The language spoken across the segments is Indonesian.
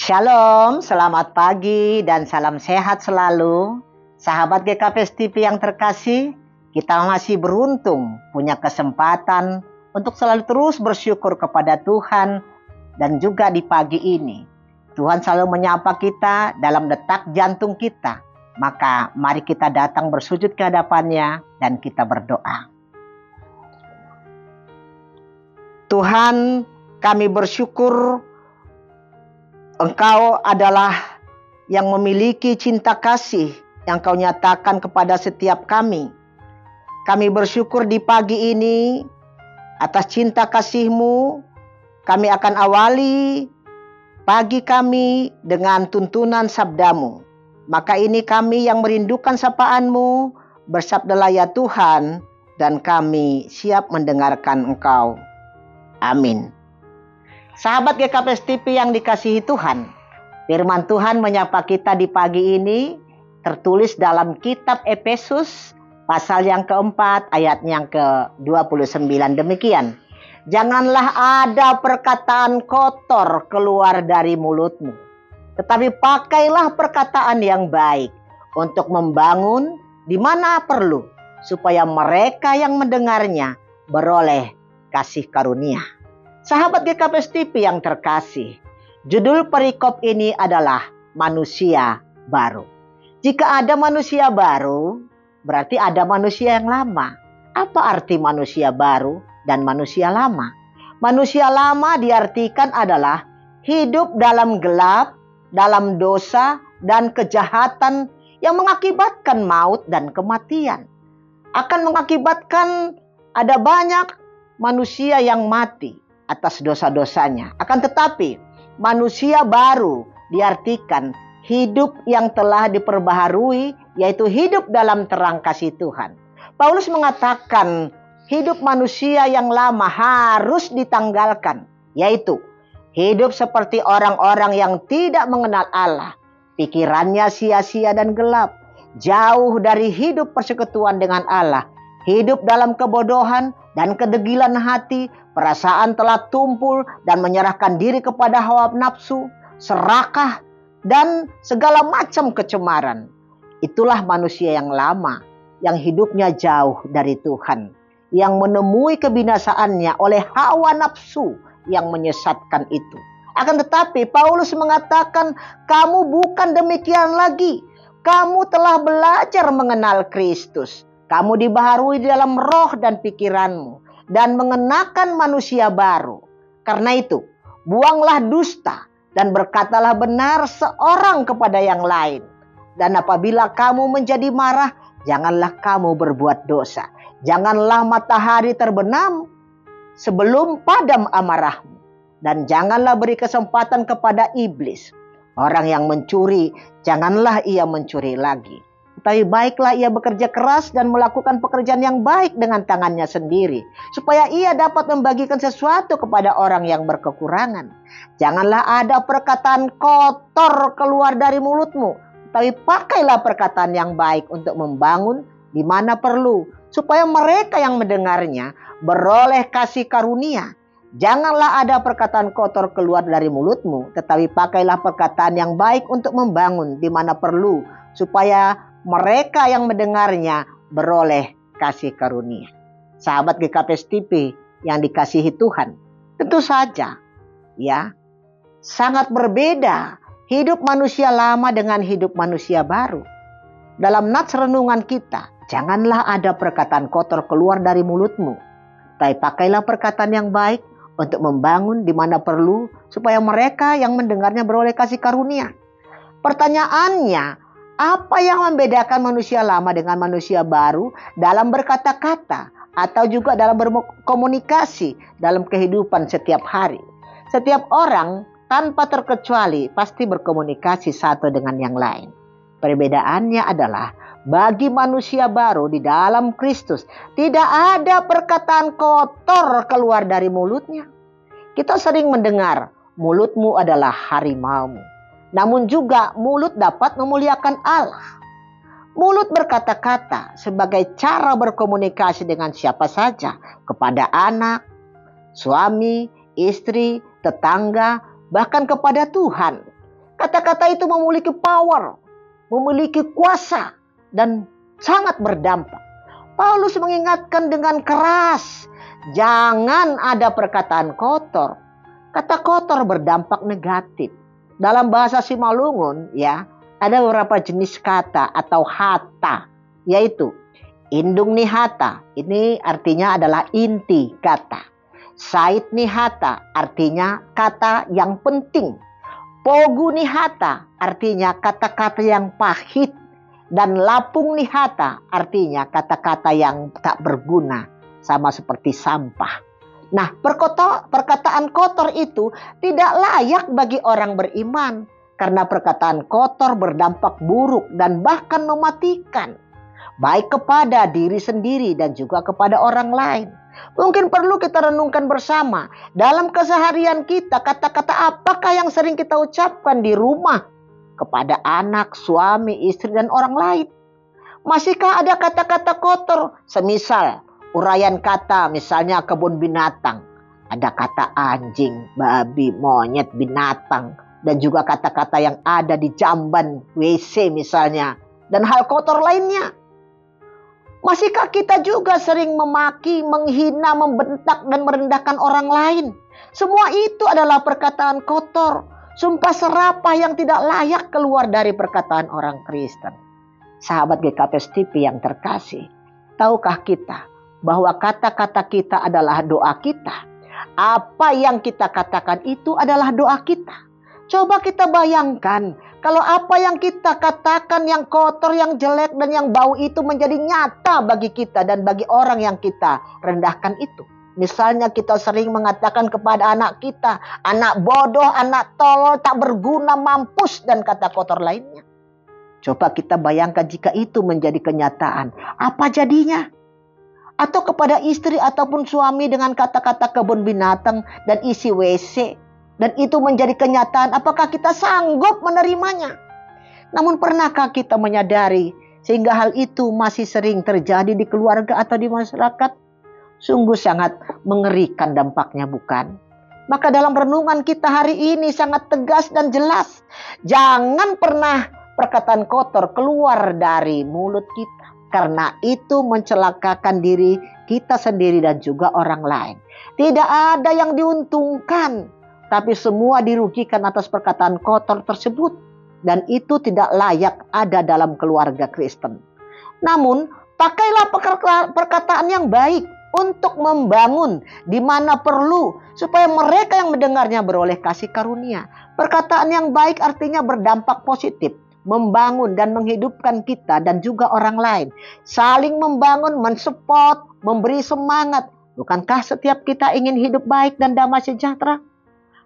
Shalom, selamat pagi dan salam sehat selalu. Sahabat GKPS TV yang terkasih, kita masih beruntung punya kesempatan untuk selalu terus bersyukur kepada Tuhan. Dan juga di pagi ini, Tuhan selalu menyapa kita dalam detak jantung kita. Maka mari kita datang bersujud ke hadapannya dan kita berdoa. Tuhan, kami bersyukur Engkau adalah yang memiliki cinta kasih yang Kau nyatakan kepada setiap kami. Kami bersyukur di pagi ini atas cinta kasih-Mu. Kami akan awali pagi kami dengan tuntunan sabda-Mu. Maka ini kami yang merindukan sapaan-Mu, bersabdalah ya Tuhan, dan kami siap mendengarkan Engkau. Amin. Sahabat GKPS TV yang dikasihi Tuhan, firman Tuhan menyapa kita di pagi ini tertulis dalam kitab Efesus pasal yang keempat ayat yang ke-29 demikian. Janganlah ada perkataan kotor keluar dari mulutmu, tetapi pakailah perkataan yang baik untuk membangun di mana perlu, supaya mereka yang mendengarnya beroleh kasih karunia. Sahabat GKPS TV yang terkasih, judul perikop ini adalah manusia baru. Jika ada manusia baru, berarti ada manusia yang lama. Apa arti manusia baru dan manusia lama? Manusia lama diartikan adalah hidup dalam gelap, dalam dosa dan kejahatan yang mengakibatkan maut dan kematian. Akan mengakibatkan ada banyak manusia yang mati atas dosa-dosanya. Akan tetapi manusia baru diartikan hidup yang telah diperbaharui, yaitu hidup dalam terang kasih Tuhan. Paulus mengatakan hidup manusia yang lama harus ditanggalkan, yaitu hidup seperti orang-orang yang tidak mengenal Allah. Pikirannya sia-sia dan gelap, jauh dari hidup persekutuan dengan Allah. Hidup dalam kebodohan dan kedegilan hati, perasaan telah tumpul dan menyerahkan diri kepada hawa nafsu, serakah, dan segala macam kecemaran. Itulah manusia yang lama, yang hidupnya jauh dari Tuhan, yang menemui kebinasaannya oleh hawa nafsu yang menyesatkan itu. Akan tetapi Paulus mengatakan, kamu bukan demikian lagi. Kamu telah belajar mengenal Kristus. Kamu dibaharui dalam roh dan pikiranmu, dan mengenakan manusia baru. Karena itu, buanglah dusta dan berkatalah benar seorang kepada yang lain. Dan apabila kamu menjadi marah, janganlah kamu berbuat dosa. Janganlah matahari terbenam sebelum padam amarahmu. Dan janganlah beri kesempatan kepada iblis. Orang yang mencuri, janganlah ia mencuri lagi. Tapi baiklah ia bekerja keras dan melakukan pekerjaan yang baik dengan tangannya sendiri, supaya ia dapat membagikan sesuatu kepada orang yang berkekurangan. Janganlah ada perkataan kotor keluar dari mulutmu, tapi pakailah perkataan yang baik untuk membangun di mana perlu, supaya mereka yang mendengarnya beroleh kasih karunia. Janganlah ada perkataan kotor keluar dari mulutmu, tetapi pakailah perkataan yang baik untuk membangun di mana perlu, supaya mereka yang mendengarnya beroleh kasih karunia. Sahabat GKPS TV yang dikasihi Tuhan, tentu saja ya, sangat berbeda hidup manusia lama dengan hidup manusia baru. Dalam nats renungan kita, janganlah ada perkataan kotor keluar dari mulutmu, tapi pakailah perkataan yang baik untuk membangun di mana perlu, supaya mereka yang mendengarnya beroleh kasih karunia. Pertanyaannya, apa yang membedakan manusia lama dengan manusia baru dalam berkata-kata atau juga dalam berkomunikasi dalam kehidupan setiap hari? Setiap orang tanpa terkecuali pasti berkomunikasi satu dengan yang lain. Perbedaannya adalah bagi manusia baru di dalam Kristus tidak ada perkataan kotor keluar dari mulutnya. Kita sering mendengar mulutmu adalah harimaumu. Namun juga mulut dapat memuliakan Allah. Mulut berkata-kata sebagai cara berkomunikasi dengan siapa saja, kepada anak, suami, istri, tetangga, bahkan kepada Tuhan. Kata-kata itu memiliki power, memiliki kuasa, dan sangat berdampak. Paulus mengingatkan dengan keras, jangan ada perkataan kotor. Kata kotor berdampak negatif. Dalam bahasa Simalungun ya, ada beberapa jenis kata atau hata, yaitu indung nihata, ini artinya adalah inti kata. Sait nihata artinya kata yang penting. Pogu nihata artinya kata-kata yang pahit. Dan lapung nihata artinya kata-kata yang tak berguna, sama seperti sampah. Nah, perkataan kotor itu tidak layak bagi orang beriman. Karena perkataan kotor berdampak buruk dan bahkan mematikan. Baik kepada diri sendiri dan juga kepada orang lain. Mungkin perlu kita renungkan bersama. Dalam keseharian kita, kata-kata apakah yang sering kita ucapkan di rumah kepada anak, suami, istri, dan orang lain? Masihkah ada kata-kata kotor? Semisal uraian kata, misalnya kebun binatang. Ada kata anjing, babi, monyet, binatang. Dan juga kata-kata yang ada di jamban WC misalnya. Dan hal kotor lainnya. Masihkah kita juga sering memaki, menghina, membentak, dan merendahkan orang lain? Semua itu adalah perkataan kotor. Sumpah serapah yang tidak layak keluar dari perkataan orang Kristen. Sahabat GKP TV yang terkasih, tahukah kita bahwa kata-kata kita adalah doa kita? Apa yang kita katakan itu adalah doa kita. Coba kita bayangkan, kalau apa yang kita katakan yang kotor, yang jelek, dan yang bau itu menjadi nyata bagi kita dan bagi orang yang kita rendahkan itu. Misalnya kita sering mengatakan kepada anak kita, anak bodoh, anak tolol, tak berguna, mampus, dan kata kotor lainnya. Coba kita bayangkan jika itu menjadi kenyataan. Apa jadinya? Atau kepada istri ataupun suami dengan kata-kata kebun binatang dan isi WC. Dan itu menjadi kenyataan, apakah kita sanggup menerimanya? Namun pernahkah kita menyadari sehingga hal itu masih sering terjadi di keluarga atau di masyarakat? Sungguh sangat mengerikan dampaknya, bukan? Maka dalam renungan kita hari ini sangat tegas dan jelas. Jangan pernah perkataan kotor keluar dari mulut kita. Karena itu mencelakakan diri kita sendiri dan juga orang lain. Tidak ada yang diuntungkan. Tapi semua dirugikan atas perkataan kotor tersebut. Dan itu tidak layak ada dalam keluarga Kristen. Namun, pakailah perkataan yang baik untuk membangun di mana perlu. Supaya mereka yang mendengarnya beroleh kasih karunia. Perkataan yang baik artinya berdampak positif. Membangun dan menghidupkan kita dan juga orang lain. Saling membangun, mensupport, memberi semangat. Bukankah setiap kita ingin hidup baik dan damai sejahtera?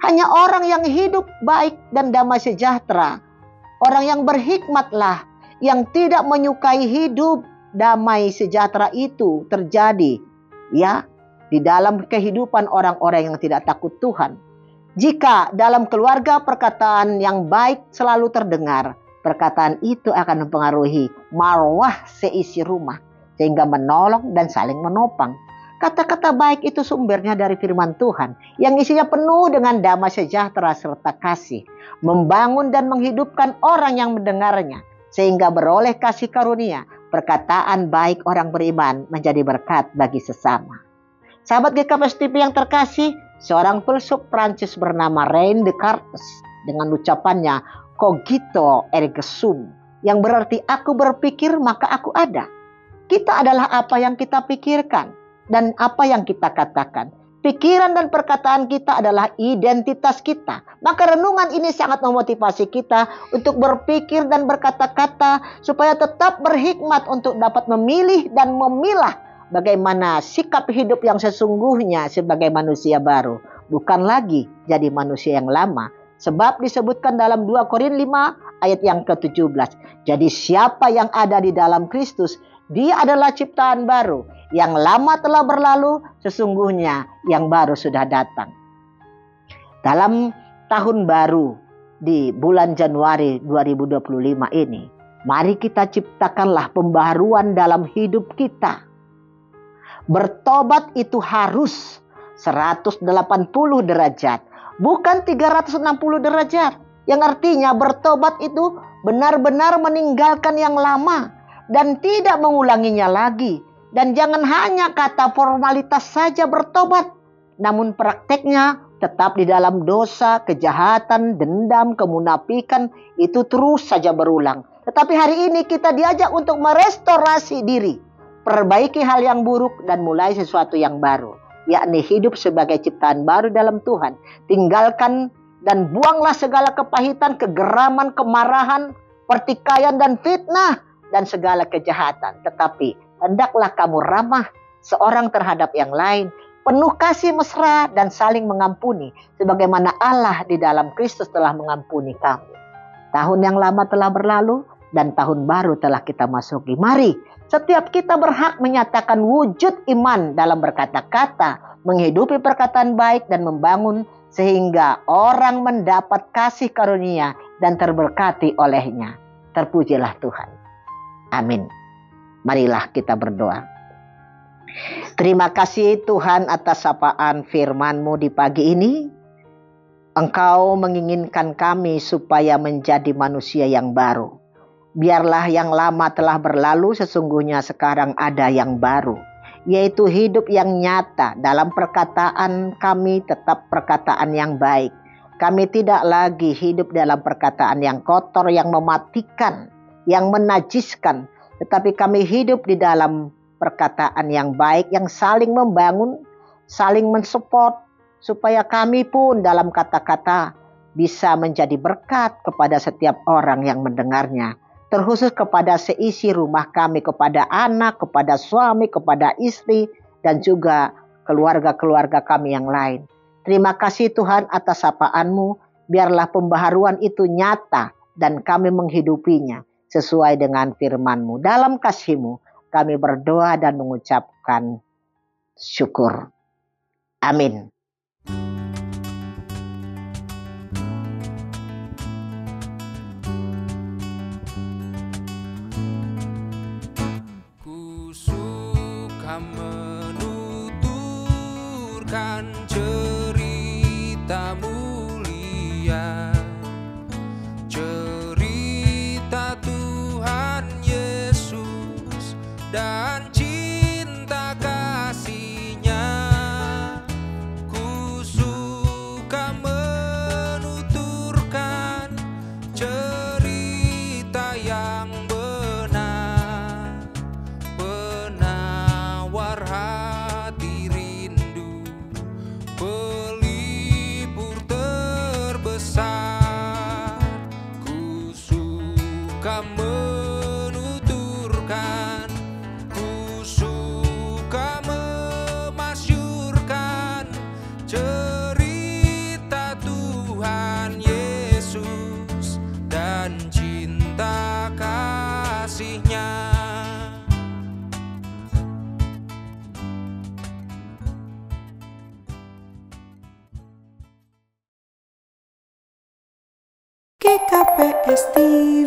Hanya orang yang hidup baik dan damai sejahtera, orang yang berhikmatlah, yang tidak menyukai hidup damai sejahtera itu terjadi ya di dalam kehidupan orang-orang yang tidak takut Tuhan. Jika dalam keluarga perkataan yang baik selalu terdengar, perkataan itu akan mempengaruhi marwah seisi rumah sehingga menolong dan saling menopang. Kata-kata baik itu sumbernya dari firman Tuhan yang isinya penuh dengan damai sejahtera serta kasih. Membangun dan menghidupkan orang yang mendengarnya sehingga beroleh kasih karunia. Perkataan baik orang beriman menjadi berkat bagi sesama. Sahabat GKP TV yang terkasih, seorang filsuf Prancis bernama René Descartes dengan ucapannya cogito ergo sum yang berarti aku berpikir maka aku ada. Kita adalah apa yang kita pikirkan. Dan apa yang kita katakan. Pikiran dan perkataan kita adalah identitas kita. Maka renungan ini sangat memotivasi kita untuk berpikir dan berkata-kata supaya tetap berhikmat untuk dapat memilih dan memilah bagaimana sikap hidup yang sesungguhnya sebagai manusia baru. Bukan lagi jadi manusia yang lama. Sebab disebutkan dalam 2 Korintus 5 ayat yang ke-17. Jadi siapa yang ada di dalam Kristus, dia adalah ciptaan baru. Yang lama telah berlalu, sesungguhnya yang baru sudah datang. Dalam tahun baru di bulan Januari 2025 ini, mari kita ciptakanlah pembaharuan dalam hidup kita. Bertobat itu harus 180 derajat, bukan 360 derajat. Yang artinya bertobat itu benar-benar meninggalkan yang lama dan tidak mengulanginya lagi. Dan jangan hanya kata formalitas saja bertobat, namun prakteknya tetap di dalam dosa, kejahatan, dendam, kemunafikan, itu terus saja berulang. Tetapi hari ini kita diajak untuk merestorasi diri, perbaiki hal yang buruk dan mulai sesuatu yang baru, yakni hidup sebagai ciptaan baru dalam Tuhan. Tinggalkan dan buanglah segala kepahitan, kegeraman, kemarahan, pertikaian dan fitnah dan segala kejahatan. Tetapi hendaklah kamu ramah seorang terhadap yang lain, penuh kasih mesra dan saling mengampuni, sebagaimana Allah di dalam Kristus telah mengampuni kamu. Tahun yang lama telah berlalu dan tahun baru telah kita masuki. Mari, setiap kita berhak menyatakan wujud iman dalam berkata-kata, menghidupi perkataan baik dan membangun, sehingga orang mendapat kasih karunia dan terberkati olehnya. Terpujilah Tuhan. Amin. Marilah kita berdoa. Terima kasih Tuhan atas sapaan firman-Mu di pagi ini. Engkau menginginkan kami supaya menjadi manusia yang baru. Biarlah yang lama telah berlalu, sesungguhnya sekarang ada yang baru, yaitu hidup yang nyata. Dalam perkataan kami tetap perkataan yang baik. Kami tidak lagi hidup dalam perkataan yang kotor, yang mematikan, yang menajiskan, tetapi kami hidup di dalam perkataan yang baik, yang saling membangun, saling mensupport, supaya kami pun dalam kata-kata bisa menjadi berkat kepada setiap orang yang mendengarnya, terkhusus kepada seisi rumah kami, kepada anak, kepada suami, kepada istri, dan juga keluarga-keluarga kami yang lain. Terima kasih Tuhan atas sapaan-Mu, biarlah pembaharuan itu nyata dan kami menghidupinya sesuai dengan firman-Mu. Dalam kasih-Mu kami berdoa dan mengucapkan syukur. Amin. Ku suka menuturkan cerita mulia, cerita Tuhan Yesus dan cinta kasih-Nya. Ku suka menuturkan cerita yang benar, penawar hati rindu, pelipur terbesar. Ku suka menuturkan, ku suka memasyurkan cerita Tuhan Yesus dan cinta kasih-Nya. GKPS TV